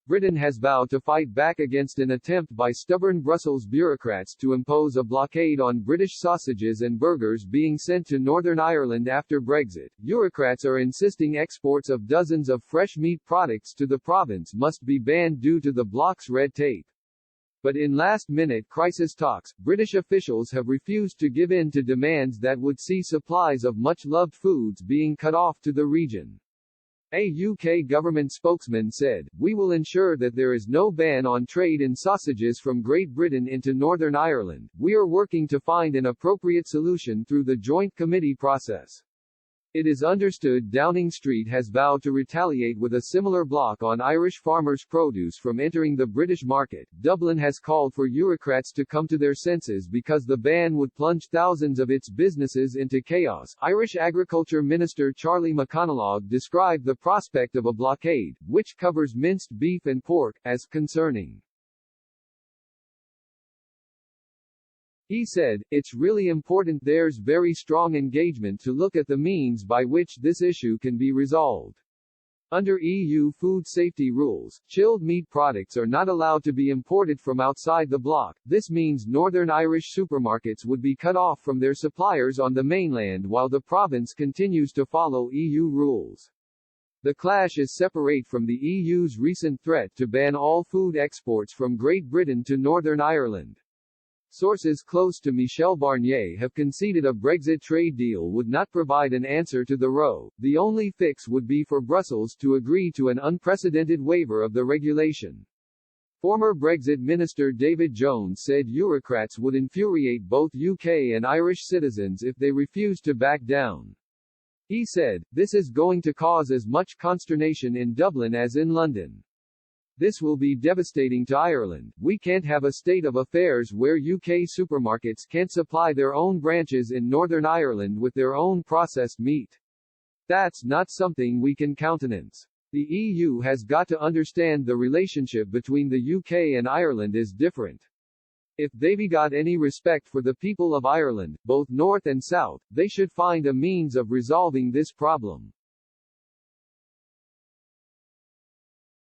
Britain has vowed to fight back against an attempt by stubborn Brussels bureaucrats to impose a blockade on British sausages and burgers being sent to Northern Ireland after Brexit. Bureaucrats are insisting exports of dozens of fresh meat products to the province must be banned due to the bloc's red tape. But in last-minute crisis talks, British officials have refused to give in to demands that would see supplies of much-loved foods being cut off to the region. A UK government spokesman said, "We will ensure that there is no ban on trade in sausages from Great Britain into Northern Ireland. We are working to find an appropriate solution through the joint committee process." It is understood Downing Street has vowed to retaliate with a similar block on Irish farmers' produce from entering the British market. Dublin has called for bureaucrats to come to their senses because the ban would plunge thousands of its businesses into chaos. Irish Agriculture Minister Charlie McConalogue described the prospect of a blockade, which covers minced beef and pork, as concerning. He said, "It's really important there's very strong engagement to look at the means by which this issue can be resolved." Under EU food safety rules, chilled meat products are not allowed to be imported from outside the bloc. This means Northern Irish supermarkets would be cut off from their suppliers on the mainland while the province continues to follow EU rules. The clash is separate from the EU's recent threat to ban all food exports from Great Britain to Northern Ireland. Sources close to Michel Barnier have conceded a Brexit trade deal would not provide an answer to the row. The only fix would be for Brussels to agree to an unprecedented waiver of the regulation. Former Brexit Minister David Jones said bureaucrats would infuriate both UK and Irish citizens if they refused to back down. He said, "This is going to cause as much consternation in Dublin as in London. This will be devastating to Ireland. We can't have a state of affairs where UK supermarkets can't supply their own branches in Northern Ireland with their own processed meat. That's not something we can countenance. The EU has got to understand the relationship between the UK and Ireland is different. If they've got any respect for the people of Ireland, both North and South, they should find a means of resolving this problem."